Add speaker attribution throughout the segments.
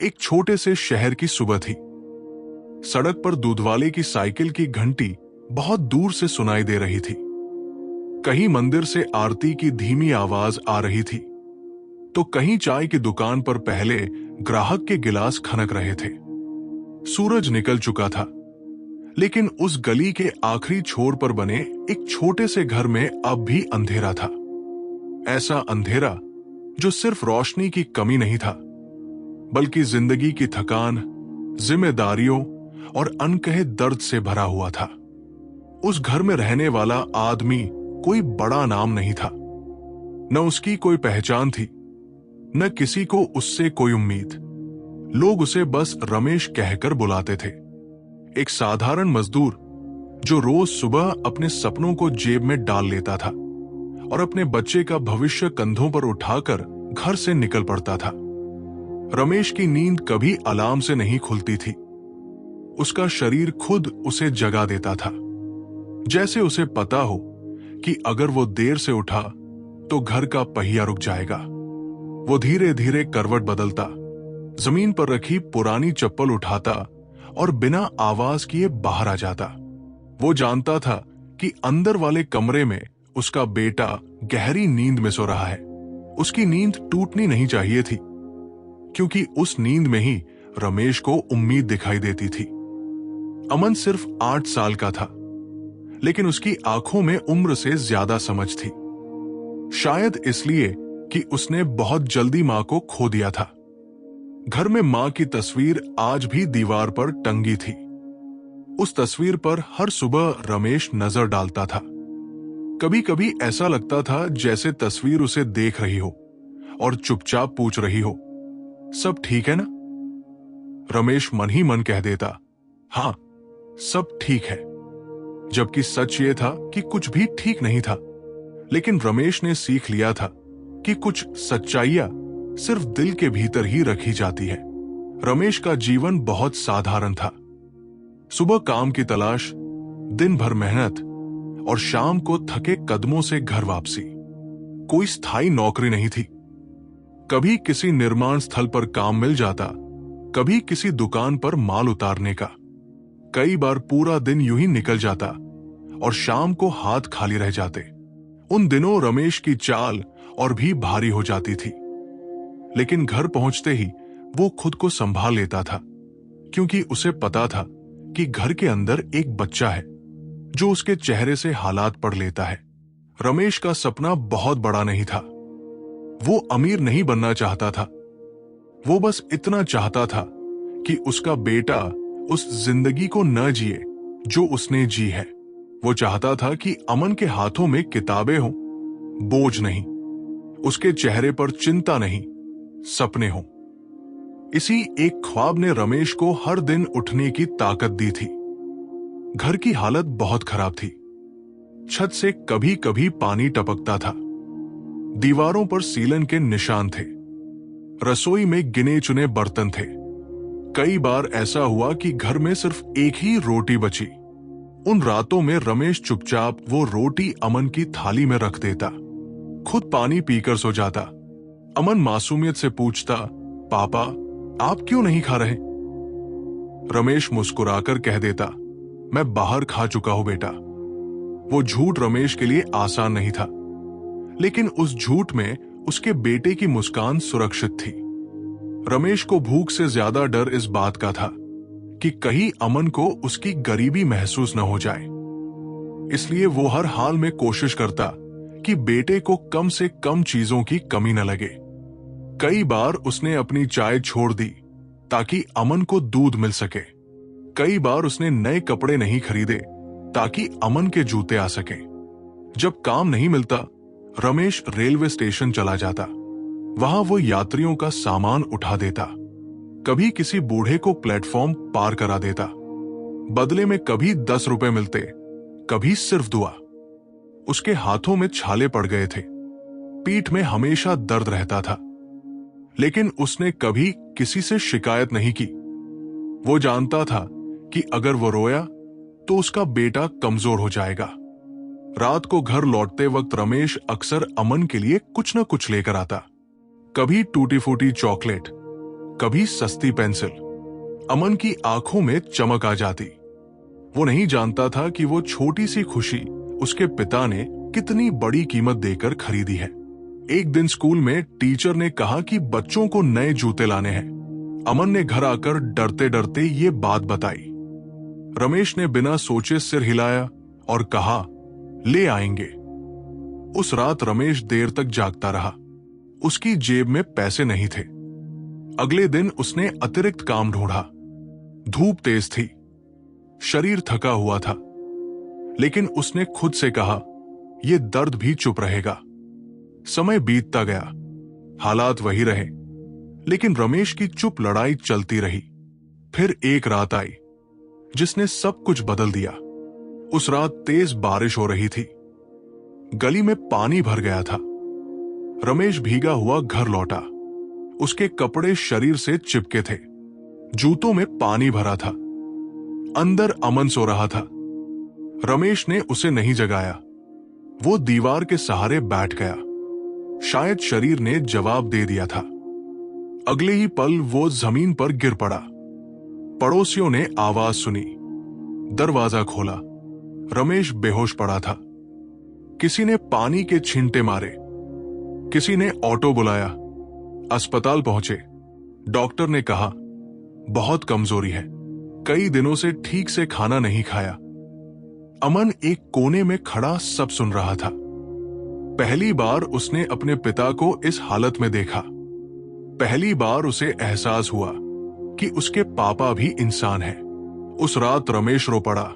Speaker 1: एक छोटे से शहर की सुबह थी। सड़क पर दूधवाले की साइकिल की घंटी बहुत दूर से सुनाई दे रही थी। कहीं मंदिर से आरती की धीमी आवाज आ रही थी, तो कहीं चाय की दुकान पर पहले ग्राहक के गिलास खनक रहे थे। सूरज निकल चुका था, लेकिन उस गली के आखिरी छोर पर बने एक छोटे से घर में अब भी अंधेरा था। ऐसा अंधेरा जो सिर्फ रोशनी की कमी नहीं था, बल्कि जिंदगी की थकान, जिम्मेदारियों और अनकहे दर्द से भरा हुआ था। उस घर में रहने वाला आदमी कोई बड़ा नाम नहीं था, न उसकी कोई पहचान थी, न किसी को उससे कोई उम्मीद। लोग उसे बस रमेश कहकर बुलाते थे। एक साधारण मजदूर जो रोज सुबह अपने सपनों को जेब में डाल लेता था और अपने बच्चे का भविष्य कंधों पर उठाकर घर से निकल पड़ता था। रमेश की नींद कभी अलार्म से नहीं खुलती थी। उसका शरीर खुद उसे जगा देता था, जैसे उसे पता हो कि अगर वो देर से उठा तो घर का पहिया रुक जाएगा। वो धीरे धीरे करवट बदलता, जमीन पर रखी पुरानी चप्पल उठाता और बिना आवाज किए बाहर आ जाता। वो जानता था कि अंदर वाले कमरे में उसका बेटा गहरी नींद में सो रहा है। उसकी नींद टूटनी नहीं चाहिए थी, क्योंकि उस नींद में ही रमेश को उम्मीद दिखाई देती थी। अमन सिर्फ 8 साल का था, लेकिन उसकी आंखों में उम्र से ज्यादा समझ थी। शायद इसलिए कि उसने बहुत जल्दी मां को खो दिया था। घर में मां की तस्वीर आज भी दीवार पर टंगी थी। उस तस्वीर पर हर सुबह रमेश नजर डालता था। कभी कभी ऐसा लगता था जैसे तस्वीर उसे देख रही हो और चुपचाप पूछ रही हो, सब ठीक है ना? रमेश मन ही मन कह देता, हाँ, सब ठीक है, जबकि सच ये था कि कुछ भी ठीक नहीं था। लेकिन रमेश ने सीख लिया था कि कुछ सच्चाइयां सिर्फ दिल के भीतर ही रखी जाती है। रमेश का जीवन बहुत साधारण था। सुबह काम की तलाश, दिन भर मेहनत और शाम को थके कदमों से घर वापसी। कोई स्थायी नौकरी नहीं थी। कभी किसी निर्माण स्थल पर काम मिल जाता, कभी किसी दुकान पर माल उतारने का। कई बार पूरा दिन यूं ही निकल जाता और शाम को हाथ खाली रह जाते। उन दिनों रमेश की चाल और भी भारी हो जाती थी, लेकिन घर पहुंचते ही वो खुद को संभाल लेता था, क्योंकि उसे पता था कि घर के अंदर एक बच्चा है जो उसके चेहरे से हालात पढ़ लेता है। रमेश का सपना बहुत बड़ा नहीं था। वो अमीर नहीं बनना चाहता था। वो बस इतना चाहता था कि उसका बेटा उस जिंदगी को न जिए जो उसने जी है। वो चाहता था कि अमन के हाथों में किताबें हों, बोझ नहीं। उसके चेहरे पर चिंता नहीं, सपने हों। इसी एक ख्वाब ने रमेश को हर दिन उठने की ताकत दी थी। घर की हालत बहुत खराब थी। छत से कभी कभी पानी टपकता था। दीवारों पर सीलन के निशान थे। रसोई में गिने चुने बर्तन थे। कई बार ऐसा हुआ कि घर में सिर्फ एक ही रोटी बची। उन रातों में रमेश चुपचाप वो रोटी अमन की थाली में रख देता, खुद पानी पीकर सो जाता। अमन मासूमियत से पूछता, पापा, आप क्यों नहीं खा रहे? रमेश मुस्कुराकर कह देता, मैं बाहर खा चुका हूं बेटा। वो झूठ रमेश के लिए आसान नहीं था, लेकिन उस झूठ में उसके बेटे की मुस्कान सुरक्षित थी। रमेश को भूख से ज्यादा डर इस बात का था कि कहीं अमन को उसकी गरीबी महसूस न हो जाए। इसलिए वो हर हाल में कोशिश करता कि बेटे को कम से कम चीजों की कमी न लगे। कई बार उसने अपनी चाय छोड़ दी ताकि अमन को दूध मिल सके। कई बार उसने नए कपड़े नहीं खरीदे ताकि अमन के जूते आ सके। जब काम नहीं मिलता, रमेश रेलवे स्टेशन चला जाता। वहां वो यात्रियों का सामान उठा देता, कभी किसी बूढ़े को प्लेटफॉर्म पार करा देता। बदले में कभी 10 रुपए मिलते, कभी सिर्फ दुआ। उसके हाथों में छाले पड़ गए थे, पीठ में हमेशा दर्द रहता था, लेकिन उसने कभी किसी से शिकायत नहीं की। वो जानता था कि अगर वो रोया तो उसका बेटा कमजोर हो जाएगा। रात को घर लौटते वक्त रमेश अक्सर अमन के लिए कुछ न कुछ लेकर आता। कभी टूटी फूटी चॉकलेट, कभी सस्ती पेंसिल। अमन की आंखों में चमक आ जाती। वो नहीं जानता था कि वो छोटी सी खुशी उसके पिता ने कितनी बड़ी कीमत देकर खरीदी है। एक दिन स्कूल में टीचर ने कहा कि बच्चों को नए जूते लाने हैं। अमन ने घर आकर डरते डरते ये बात बताई। रमेश ने बिना सोचे सिर हिलाया और कहा, ले आएंगे। उस रात रमेश देर तक जागता रहा। उसकी जेब में पैसे नहीं थे। अगले दिन उसने अतिरिक्त काम ढूंढा। धूप तेज थी, शरीर थका हुआ था, लेकिन उसने खुद से कहा, यह दर्द भी चुप रहेगा। समय बीतता गया, हालात वही रहे, लेकिन रमेश की चुप लड़ाई चलती रही। फिर एक रात आई जिसने सब कुछ बदल दिया। उस रात तेज बारिश हो रही थी। गली में पानी भर गया था। रमेश भीगा हुआ घर लौटा। उसके कपड़े शरीर से चिपके थे। जूतों में पानी भरा था। अंदर अमन सो रहा था। रमेश ने उसे नहीं जगाया। वो दीवार के सहारे बैठ गया। शायद शरीर ने जवाब दे दिया था। अगले ही पल वो जमीन पर गिर पड़ा। पड़ोसियों ने आवाज सुनी। दरवाजा खोला। रमेश बेहोश पड़ा था। किसी ने पानी के छींटे मारे। किसी ने ऑटो बुलाया। अस्पताल पहुंचे। डॉक्टर ने कहा, बहुत कमजोरी है, कई दिनों से ठीक से खाना नहीं खाया। अमन एक कोने में खड़ा सब सुन रहा था। पहली बार उसने अपने पिता को इस हालत में देखा। पहली बार उसे एहसास हुआ कि उसके पापा भी इंसान हैं। उस रात रमेश रो पड़ा।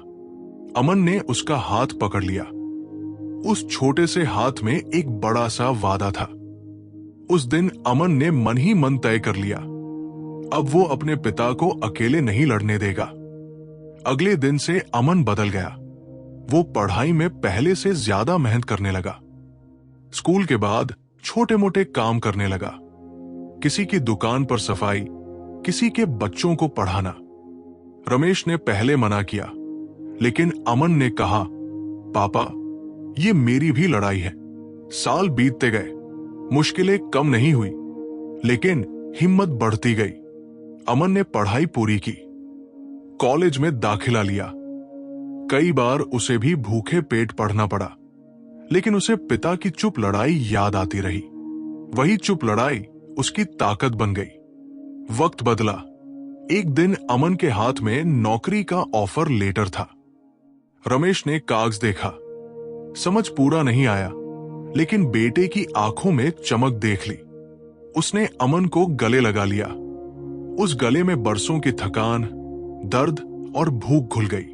Speaker 1: अमन ने उसका हाथ पकड़ लिया। उस छोटे से हाथ में एक बड़ा सा वादा था। उस दिन अमन ने मन ही मन तय कर लिया, अब वो अपने पिता को अकेले नहीं लड़ने देगा। अगले दिन से अमन बदल गया। वो पढ़ाई में पहले से ज्यादा मेहनत करने लगा। स्कूल के बाद छोटे मोटे काम करने लगा। किसी की दुकान पर सफाई, किसी के बच्चों को पढ़ाना। रमेश ने पहले मना किया, लेकिन अमन ने कहा, पापा, ये मेरी भी लड़ाई है। साल बीतते गए, मुश्किलें कम नहीं हुई, लेकिन हिम्मत बढ़ती गई। अमन ने पढ़ाई पूरी की, कॉलेज में दाखिला लिया। कई बार उसे भी भूखे पेट पढ़ना पड़ा, लेकिन उसे पिता की चुप लड़ाई याद आती रही। वही चुप लड़ाई उसकी ताकत बन गई। वक्त बदला। एक दिन अमन के हाथ में नौकरी का ऑफर लेटर था। रमेश ने कागज देखा। समझ पूरा नहीं आया, लेकिन बेटे की आंखों में चमक देख ली। उसने अमन को गले लगा लिया। उस गले में बरसों की थकान, दर्द और भूख घुल गई।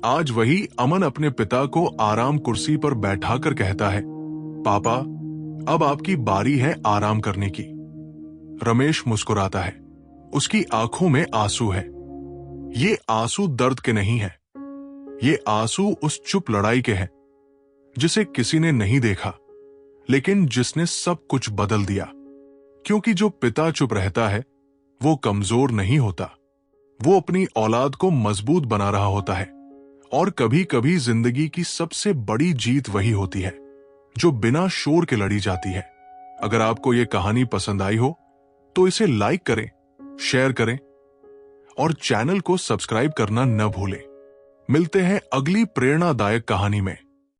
Speaker 1: आज वही अमन अपने पिता को आराम कुर्सी पर बैठाकर कहता है, पापा, अब आपकी बारी है आराम करने की। रमेश मुस्कुराता है। उसकी आंखों में आंसू है। ये आंसू दर्द के नहीं है। ये आंसू उस चुप लड़ाई के हैं, जिसे किसी ने नहीं देखा, लेकिन जिसने सब कुछ बदल दिया। क्योंकि जो पिता चुप रहता है, वो कमजोर नहीं होता। वो अपनी औलाद को मजबूत बना रहा होता है। और कभी कभी जिंदगी की सबसे बड़ी जीत वही होती है, जो बिना शोर के लड़ी जाती है। अगर आपको ये कहानी पसंद आई हो, तो इसे लाइक करें, शेयर करें और चैनल को सब्सक्राइब करना न भूलें। मिलते हैं अगली प्रेरणादायक कहानी में।